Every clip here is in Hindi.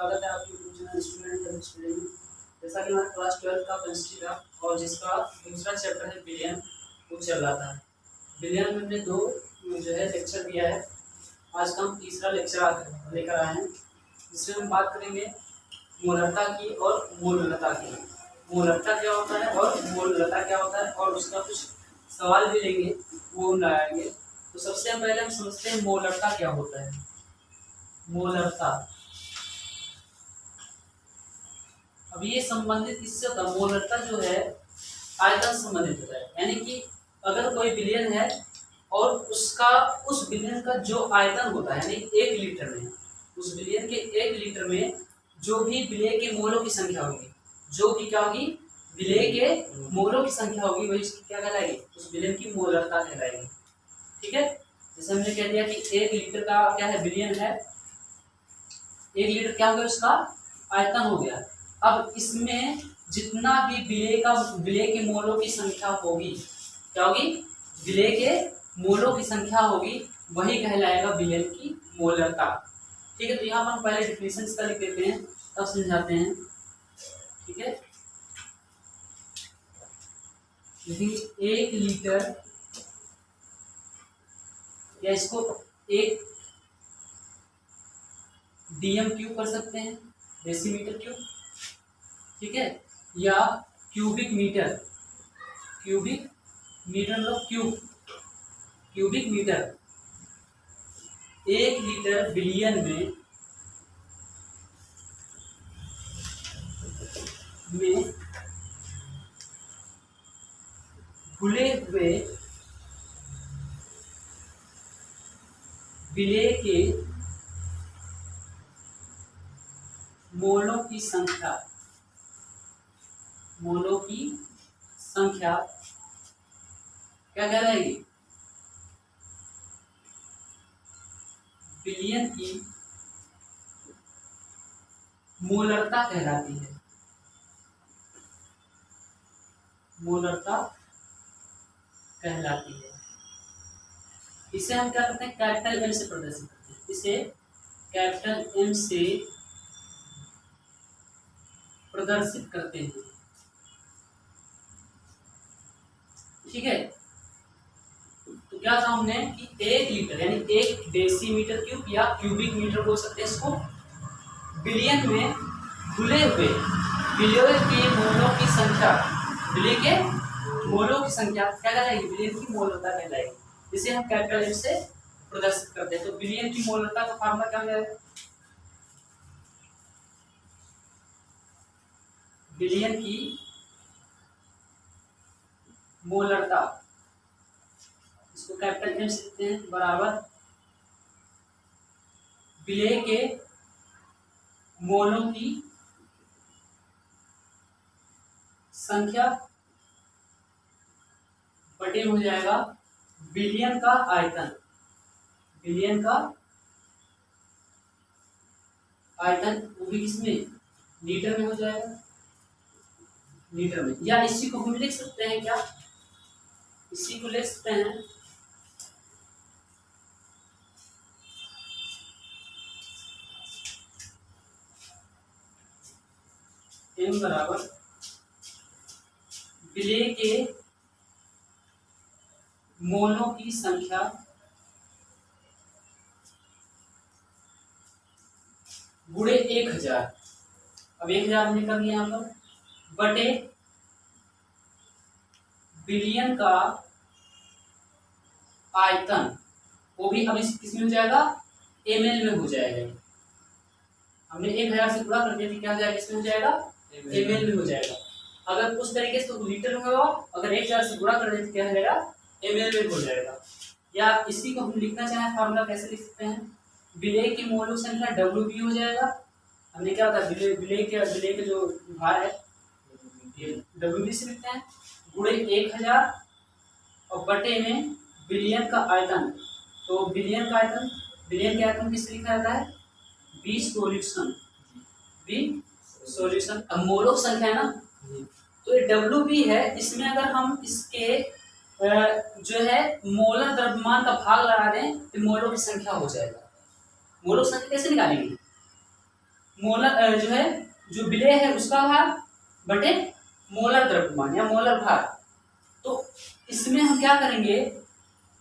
स्वागत है आपके YouTube channel student and student में। जैसा कि हमारा क्लास 12 का केमिस्ट्री था और जिसका दूसरा चैप्टर है बिलियन, वो चल रहा था। बिलियन में हमने दो जो है लेक्चर दिया है। आज का हम तीसरा लेक्चर लेकर आए हैं, जिसमें हम बात करेंगे मोलरता की और मोलुलता की। मोलरता क्या होता है और मोलुलता क्या होता है, और उसका कुछ सवाल भी लेंगे, वो हम लगाएंगे। तो सबसे पहले हम समझते हैं मोलरता क्या होता है। मोलरता, अब ये संबंधित किससे होता है? मोलरता जो है आयतन संबंधित होता है, यानी कि अगर कोई विलयन है और उसका उस विलयन का जो आयतन होता है, यानी 1 लीटर में, उस विलयन के 1 लीटर में जो भी विलय के मोलों की संख्या होगी, जो भी क्या होगी, विलय के मोलों की संख्या होगी, वही उसकी क्या कहलाएगी? उस विलयन की मोलरता कहलाएगी। ठीक है, जैसे हमने कह दिया कि 1 लीटर का क्या है, विलयन है। 1 लीटर क्या हो गया, उसका आयतन हो गया। अब इसमें जितना भी विलय के मोलों की संख्या होगी, क्या होगी? विलय के मोलों की संख्या होगी, वही कहलाएगा विलयन की मोलरता। ठीक है, तो यहाँ पर हम पहले डिफिनेशन इसका लिख देते हैं, तब समझाते हैं। ठीक है, देखिए 1 लीटर, या इसको 1 डीएम क्यूब कर सकते हैं, डेसीमीटर क्यूब। ठीक है, या क्यूबिक मीटर, क्यूबिक मीटर मतलब क्यूबिक मीटर। 1 लीटर बिलियन में घुले हुए विलय के मोलों की संख्या क्या कहलाएगी? विलयन की मोलरता कहलाती है। मोलरता कहलाती है। इसे हम क्या करते हैं? कैपिटल एम से प्रदर्शित करते हैं। इसे कैपिटल एम से प्रदर्शित करते हैं। ठीक है, तो क्या था हमने कि 1 लीटर यानी 1 डेसीमीटर क्यूब या क्यूबिक मीटर बोल सकते हैं इसको, बिलियन में घुले हुए विलय के मोलों की संख्या, विलय के मोलों की संख्या क्या कहलाएगी? विलयन की मोलरता कहलाएगी, जिसे हम कैपिटल एम से प्रदर्शित करते हैं। तो विलयन की मोलरता का फार्मूला क्या है? विलयन की मोलरता, इसको कैपिटल एम से लिखते हैं, बराबर विलय के मोलों की संख्या बटे हो जाएगा बिलियन का आयतन। बिलियन का आयतन वो भी किसमें? लीटर में हो जाएगा, लीटर में। या इसी को हम लिख सकते हैं, क्या इसी को लिख सकते हैं m बराबर विलय के मोलों की संख्या गुणे 1000। अब 1000 हमने कर लिया यहाँ पर, बटे बिलियन का आयतन, वो भी अब इस किसमें हो जाएगा? ml में हो जाएगा। हमने 1000 से गुणा कर दिया, क्या हो जाएगा? इसमें हो जाएगा ml में हो जाएगा। अगर उस तरीके से तो लीटर में होगा, अगर 1000 से गुणा कर दें क्या हो जाएगा? ml में हो जाएगा। या इसी को हम लिखना चाहें फार्मूला कैसे लिख सकते हैं? विलय की मोलों संख्या WB हो जाएगा। हमने क्या होता है, विलय के जो भार है WB से लिखते हैं, गुणे 1000 और बटे में बिलियन का आयतन। तो बिलियन के आयतन किससे लिखा जाता है? B solution. अब मोलों संख्या है ना, तो ये WB है, इसमें अगर हम इसके जो है मोलर द्रव्यमान का भाग लगा दें तो मोलों की संख्या हो जाएगा। मोलों की संख्या कैसे निकालेंगे? मोलर जो है, जो विलेय है उसका भार बटे मोलर द्रव्यमान या मोलर भार। तो इसमें हम क्या करेंगे,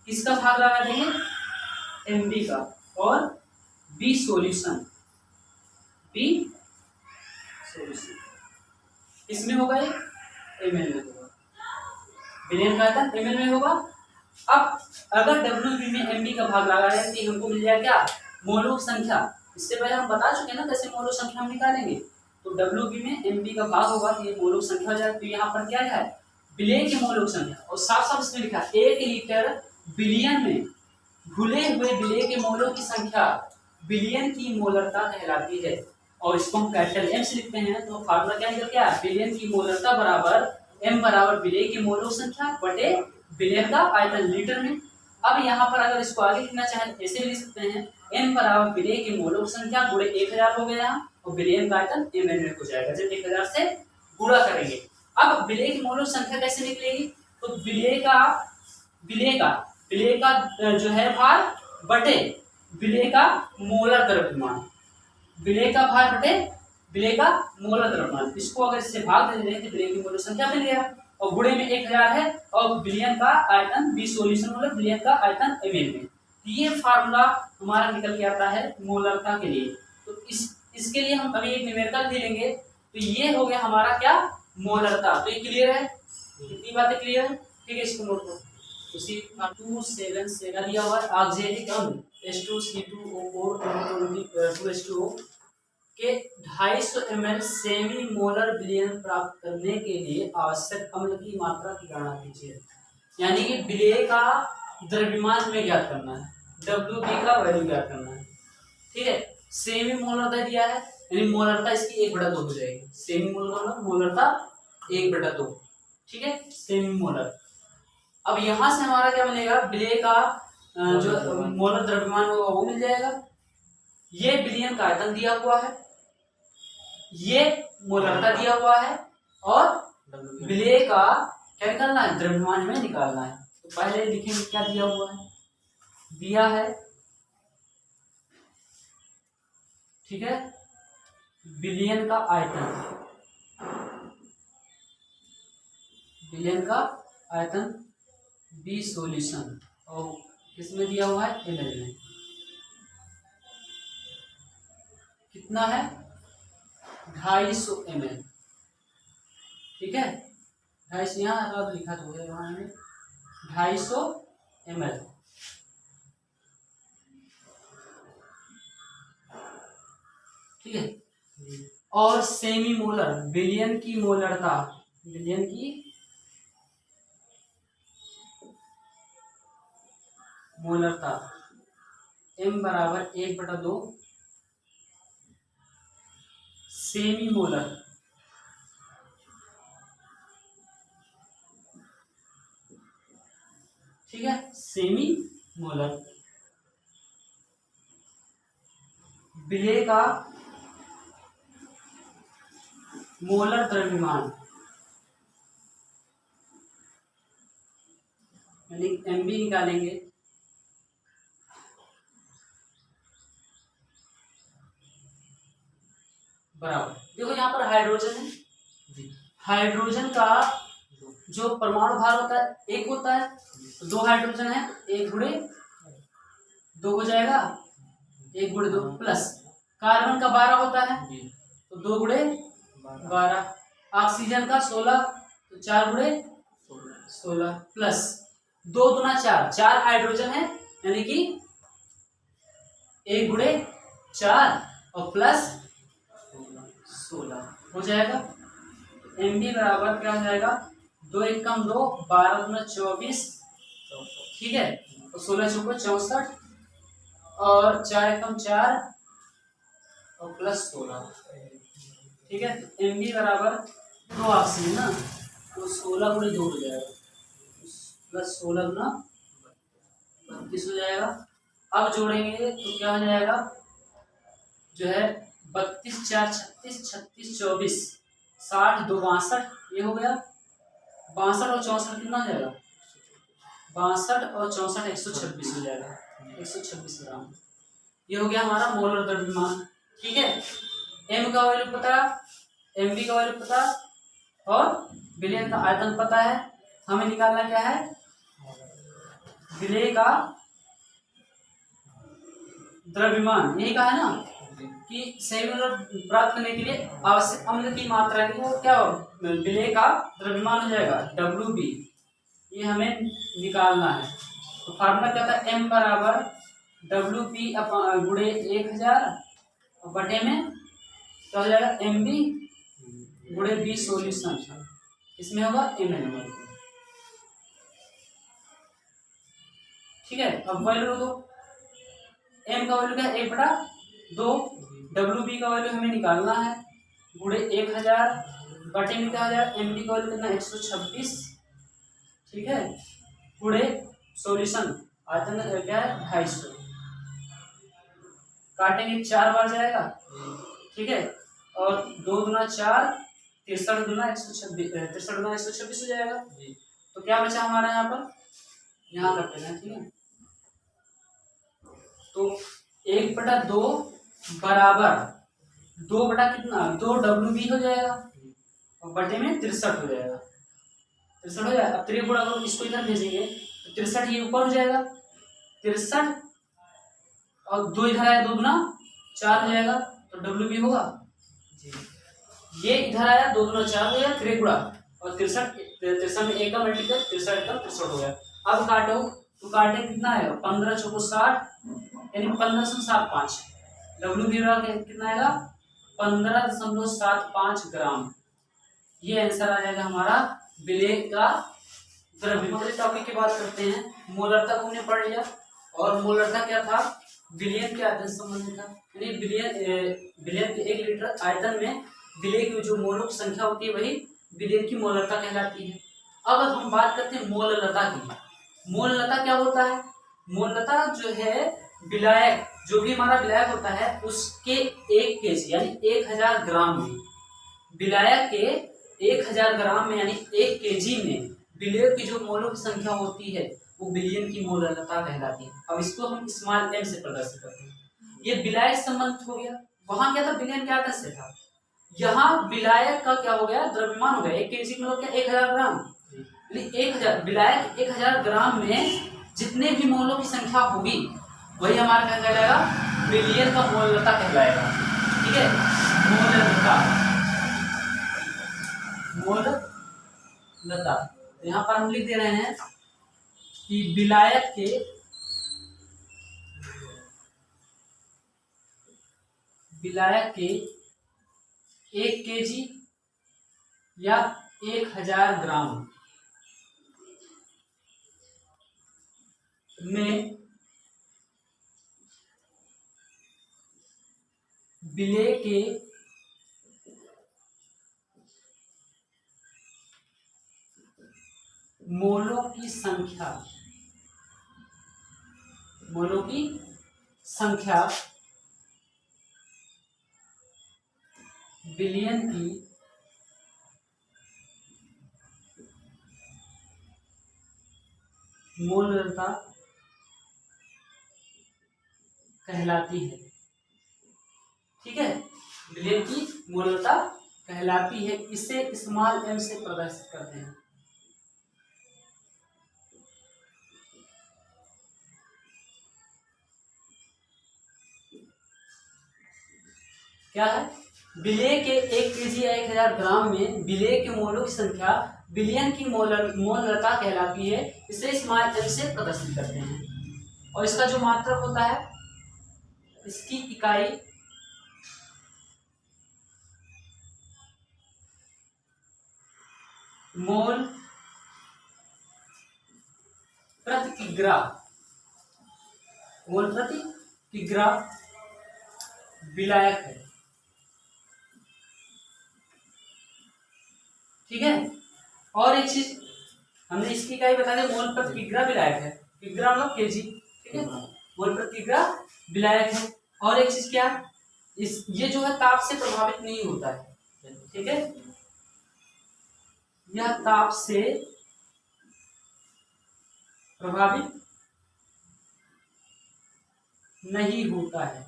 किसका भाग लगा देंगे, एमबी का, और बी सॉल्यूशन, बी सॉल्यूशन इसमें होगा, ये एमएल में होगा, विलयन का आयतन एमएल में होगा। अब अगर डब्ल्यू में एमबी का भाग लगा रहे हैं तो हमको मिल जाएगा क्या, मोलों की संख्या। इससे पहले हम बता चुके हैं ना कैसे मोलों संख्या हम निकालेंगे। तो डब्ल्यू में एमबी का भाग होगा तो ये मोलों की संख्या हो जाएगी। तो यहाँ पर क्या है, विलय के मोलों की संख्या, और साफ साफ इसमें लिखा है 1 लीटर विलियन में घुले हुए विलय के मोलों की संख्या विलियन की मोलरता कहलाती है। और इसको हम कैपिटल एम से लिखते हैं। तो फार्मूला क्या है, क्या विलयन की मोलरता बराबर एम बराबर विलय की मोलों की संख्या बटे विलयन का आयतन लीटर में। अब यहाँ पर अगर इसको आगे लिखना चाहें ऐसे भी लिख सकते हैं, एम बराबर विलय की मोलों की संख्या गुणे 1000 हो गया और विलयन का आयतन एम एन में हो जाएगा जब 1000 से गुणा करेंगे। अब विलय की मोलों की संख्या कैसे निकलेगी, तो विलय का जो है भार बटे विलय का मोलर द्रव्यमान, विलय का भार बटे विलय का मोलर द्रव्यमान। इसको अगर इससे भाग दे दें तो विलय की मोलर संख्या मिल गया और गुणे में 1000 है और विलयन का आयतन बी सॉल्यूशन मतलब विलयन का आयतन एमएल में। ये फार्मूला हमारा निकल के आता है मोलरता के लिए। तो इसके लिए हम अभी एक न्यूमेरिकल भी लेंगे। तो ये हो गया हमारा क्या, मोलरता। तो ये क्लियर है, कितनी बातें क्लियर है, ठीक है। इसको नोट करो। उसी 277 दिया हुआ है ऑक्जेलिक अम्ल H2CO4 के 250 ml सेमी मोलर विलयन प्राप्त करने के लिए आवश्यक अम्ल की मात्रा की गणना कीजिए। यानी कि विलय का द्रव्यमान में ज्ञात करना है, WB का वैल्यू ज्ञात करना है, ठीक है। सेमी मोलरता दिया है यानी मोलरता इसकी 1/2 हो जाएगी। सेमी मोलर मोलरता 1/2, ठीक है, सेमी मोलर। अब यहां से हमारा क्या मिलेगा, विलय का जो मोलर द्रव्यमान होगा वो मिल जाएगा। ये विलयन का आयतन दिया हुआ है, ये मोलरता दिया हुआ है और विलय का क्या निकालना है, द्रव्यमान में निकालना है। तो पहले लिखेंगे क्या दिया हुआ है, दिया है, ठीक है, विलयन का आयतन, विलयन का आयतन बी सॉल्यूशन और किसमें दिया हुआ है, एमएल में। कितना है, 250 ml, ठीक है। 250 यहाँ अब लिखा तो है, वहां 250 ml, ठीक है। और सेमी मोलर विलयन की मोलरता, विलयन की मोलरता m बराबर 1/2 सेमी मोलर, ठीक है, सेमी मोलर विलय का मोलर द्रव्यमान यानी एमबी निकालेंगे, बराबर। देखो यहाँ पर हाइड्रोजन है, हाइड्रोजन का जो परमाणु भार होता है 1 होता है, तो 2 हाइड्रोजन है, 1 गुणे 2 हो जाएगा, 1 गुणे 2 प्लस कार्बन का 12 होता है तो 2 गुणे 12, ऑक्सीजन का 16 तो 4 गुणे 16 प्लस 2 दूना 4, 4 हाइड्रोजन है यानी कि 1 गुणे 4 और प्लस 16 हो जाएगा। एमबी बराबर क्या हो जाएगा, 2 1 कम 2, 12 दूना 24, ठीक है, और 16 चौको 64 और 4 1 कम 4 और प्लस 16, ठीक है। एमबी बराबर 2 ऑक्सीजन ना, तो 16 गुणे 2 हो जाएगा प्लस 16 गुना 32 हो जाएगा। अब जोड़ेंगे तो क्या हो जाएगा, जो है 32 4 36 36 24 60 2 62, ये हो गया 62 और 64 कितना हो जाएगा, 62 और 64 126 हो जाएगा, 126 ग्राम। ये हो गया हमारा मोलर द्रव्यमान, ठीक है। एम का वैल्यू पता, एम बी का वैल्यू पता और विलयन का आयतन पता है। हमें निकालना क्या है, विलय का द्रव्यमान, यही कहा है ना कि सही मोलर प्राप्त करने के लिए आवश्यक अम्ल की मात्रा की वो क्या हो, विलय का द्रव्यमान हो जाएगा WB, ये हमें निकालना है। तो फार्मूला क्या था, M बराबर WP गुणे 1000 और बटे में क्या हो जाएगा MB गुणे B सोल्यूशन, इसमें होगा MN। ठीक है, अब वैल्यू दो, M का वैल्यू क्या है 1/2, WB का वैल्यू हमें निकालना है गुणे 1000 बटे में क्या हो जाएगा MB का वैल्यू कितना 126, ठीक है, गुणे सॉल्यूशन आयतन क्या है 250, काटेंगे 4 बार जाएगा, ठीक है, और 2 दूना 4, 63 दूना 126, 63 दूना 126 हो जाएगा। तो क्या बचा हमारा यहाँ पर, यहाँ रख लेना, ठीक है। तो 1/2 बराबर 2 बटा कितना 2 WB हो जाएगा और बटे में 63 हो जाएगा, 63 हो जाएगा। अब 3 गुणा करो, इसको इधर भेजेंगे तो 63 ये ऊपर हो जाएगा, 63 और 2 इधर आया 2 गुना 4 हो जाएगा, तो WB होगा ये इधर आया 2 दूना 4 हो गया, 3 गुणा और 63 में 1 का मल्टीपल 63 हो गया। अब काटो तो काटे कितना आएगा 15 चौको 60 यानी 15.75, WB कितना आएगा 15.75 ग्राम। ये आंसर आ जाएगा हमारा विलय का द्रव्यमान। टॉपिक की बात करते हैं, मोलरता को हमने पढ़ लिया और मोलरता क्या था, विलयन के आयतन से संबंधित था, यानी विलयन के 1 लीटर आयतन में विलय की जो मोलों की संख्या होती है वही विलयन की मोलरता कहलाती है। अब हम बात करते हैं मोललता की। मोललता क्या होता है, मोललता जो है विलायक, जो भी हमारा विलायक होता है उसके 1 केजी यानी 1000 ग्राम में, विलायक के 1000 ग्राम में यानी 1 केजी में विलय की जो मोलों की संख्या होती है वो विलयन की मोललता कहलाती है। अब इसको हम स्मॉल m से प्रदर्शित करते हैं। ये विलायक संबंध हो गया, वहां क्या था विलयन के आयतन से था, यहाँ विलायक का क्या हो गया द्रव्यमान हो गया। 1 केजी मतलब क्या 1000 ग्राम, 1000 विलायक 1000 ग्राम में जितने भी मोलों की संख्या होगी वही हमारा क्या कहलाएगा विलयन का मोललता कहलाएगा। ठीक है, मोललता, मोललता यहाँ पर हम लिख दे रहे हैं कि विलायक के विलायक के 1 केजी या 1000 ग्राम में विलय के मोलों की संख्या विलयन की मोललता कहलाती है। ठीक है, विलयन की मोललता कहलाती है, इसे स्मॉल m से प्रदर्शित करते हैं। क्या है, विलय के 1 केजी या 1000 ग्राम में विलय के मोलों की संख्या विलयन की मोललता कहलाती है, इसे स्मॉल m से प्रदर्शित करते हैं। और इसका जो मात्रक होता है, इसकी इकाई मोल प्रति किग्रा, मोल प्रति किग्रा विलायक है। ठीक है, और एक चीज हमने इसकी इकाई बता दी, मोल प्रति किग्रा विलायक है, किग्रा मतलब केजी। ठीक है, मोल प्रति किग्रा विलायक है। और एक चीज क्या, इस ये जो है ताप से प्रभावित नहीं होता है। ठीक है, यह ताप से प्रभावित नहीं होता है,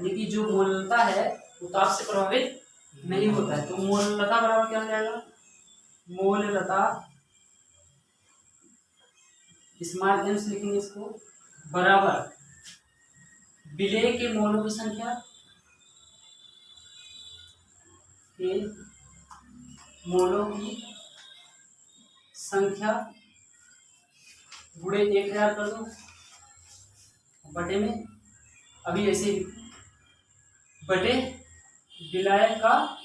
यानी कि जो मोललता है वो ताप से प्रभावित नहीं होता है। तो मोललता बराबर क्या हो जाएगा, मोललता स्मॉल एम से लिखेंगे इसको, बराबर विलेय के मोलों की संख्या के मोलों की संख्या गुणे 1000 कर दो बटे में, अभी ऐसे बटे विलायक का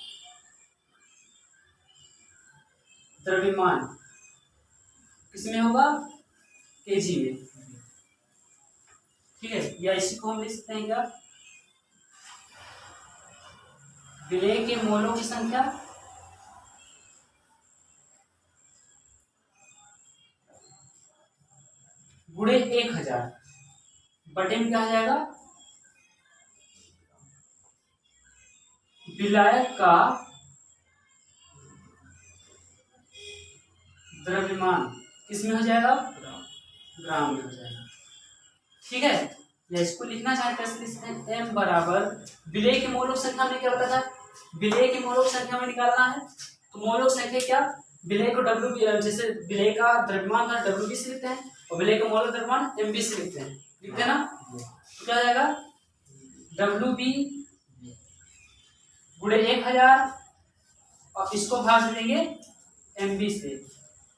द्रव्यमान किसमें होगा, केजी में। ठीक है, या इसी को हम लिख सकते हैं क्या, विलेय के मोलों की संख्या गुणे 1000 बटे में क्या हो जाएगा, विलायक का द्रव्यमान किसमें हो जाएगा, ग्राम में हो जाएगा। ठीक है, या इसको लिखना चाहते हैं m बराबर विलेय के मोलों की संख्या में क्या होता था, विलेय की मोलों की संख्या में निकालना है। तो मोलों की संख्या क्या, विलेय को W, जैसे विलेय का द्रव्यमान का WB से लिखते हैं और विलेय का मोल द्रव्यमान MB से लिखते हैं, लिखते हैं ना। तो क्या हो जाएगा, WB गुणे 1000 और इसको भाग देंगे MB से,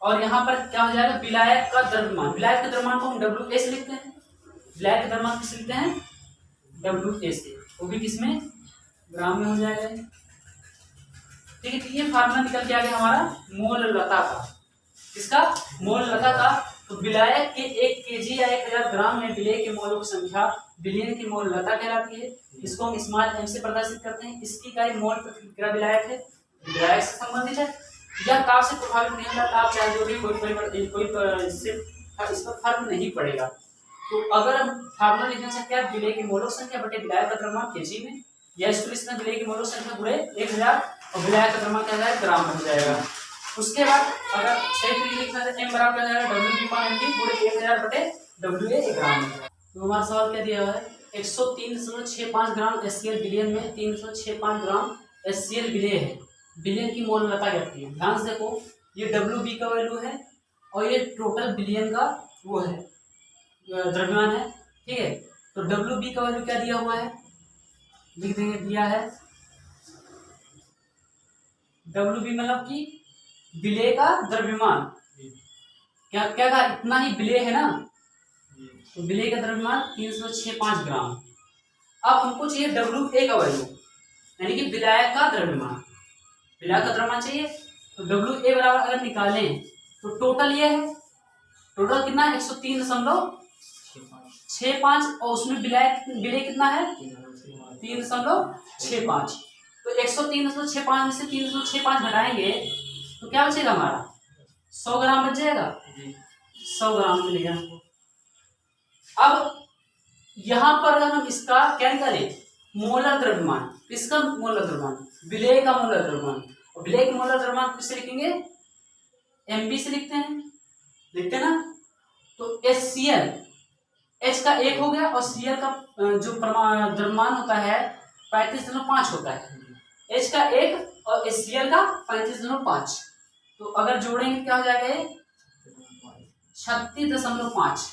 और यहाँ पर क्या हो जाएगा, विलायक का द्रव्यमान, विलायक के द्रव्यमान को हम WA से लिखते हैं, विलायक का द्रव्यमान किस लिखते हैं, WA से, वो भी किसमें, ग्राम में हो जाएगा। ठीक है, तो ये फार्मूला निकल के आ गया हमारा मोललता का, किसका, मोललता का। तो विलायक के 1 kg या 1000 ग्राम में विलेय के मोलों की संख्या विलयन की मोललता कहलाती है। इसको हम स्मॉल m से प्रदर्शित करते हैं। इसकी इकाई मोल प्रति विलायक है, विलायक से संबंधित है, या ताप से प्रभावित नहीं होता, ताप चाहे जो भी कोई इससे इस पर फर्क नहीं पड़ेगा। तो अगर हम फार्मूला लिखना चाहते हैं विलेय की मोलों की संख्या बटे विलायक का द्रव्यमान केजी में, या इसको लिखना विलेय की मोलों की संख्या गुणे 1000 और विलायक का द्रव्यमान क्या हो जाएगा, ग्राम में हो जाएगा। उसके बाद अगर सही तरीके लिखना है m बराबर क्या हो जाएगा, WB गुणे 1000 बटे WA ग्राम में। तो हमारा सवाल क्या दिया हुआ है, 103.65 ग्राम HCl विलयन में 365 ग्राम HCl विलेय है, विलयन की मोललता कहती है। ध्यान से देखो, ये WB का वैल्यू है और ये टोटल विलयन का वो है द्रव्यमान है। ठीक है, तो WB का वैल्यू क्या दिया हुआ है, लिख देंगे, दिया है WB मतलब कि विलेय का द्रव्यमान, क्या क्या कहा, इतना ही विलेय है ना, तो विलेय का द्रव्यमान 365 ग्राम। अब हमको चाहिए WA का वैल्यू, यानी कि विलायक का द्रव्यमान, विलायक का द्रव्यमान चाहिए। तो WA बराबर अगर निकालें तो टोटल ये है, टोटल कितना है, 103.65 और उसमें विलेय कितना है, 3.65। तो 103.65 में से 3.65 घटाएंगे तो क्या बचेगा हमारा, 100 ग्राम बच जाएगा, 100 ग्राम मिलेगा हमको। अब यहां पर अगर हम इसका क्या निकालें, मोलर द्रव्यमान, किसका मोलर द्रव्यमान, विलेय का मोलर द्रव्यमान, और विलेय का मोलर द्रव्यमान किससे लिखेंगे, MB से लिखते हैं, लिखते हैं ना। तो HCl, H का 1 हो गया और Cl का जो द्रव्यमान होता है 35.5 होता है, H का 1 और HCl का 35.5, तो अगर जोड़ेंगे क्या हो जाएगा, 36.5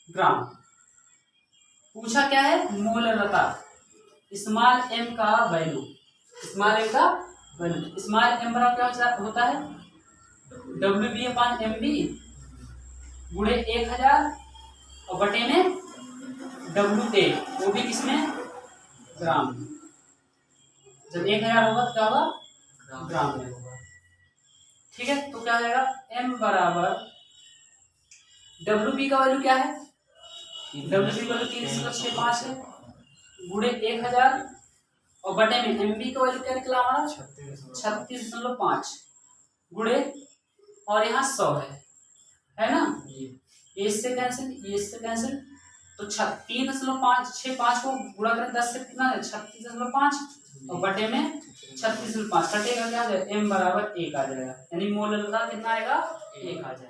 ग्राम। पूछा क्या है, मोललता, स्मॉल m का वैल्यू, स्मॉल m का वैल्यू, स्मॉल m बराबर क्या होता है, WB/MB गुणे 1000 और बटे में WA, वो भी किसमें, ग्राम। जब 1000 होगा तो क्या होगा, ग्राम में होगा। ठीक है, तो क्या हो जाएगा, m बराबर WB का वैल्यू क्या है, WB का वैल्यू 365 है गुणे 1000 और बटे में MB का वैल्यू क्या निकला हमारा, 36.5 गुणे, और यहाँ 100 है ना, ये इससे कैंसिल, ये इससे कैंसिल, तो 3.65 को गुणा करें 10 से कितना है, 36.5 और बटे में 36.5 कटेगा क्या, m बराबर 1 आ जाएगा, यानी मोललता कितना आएगा, 1 आ जाएगा।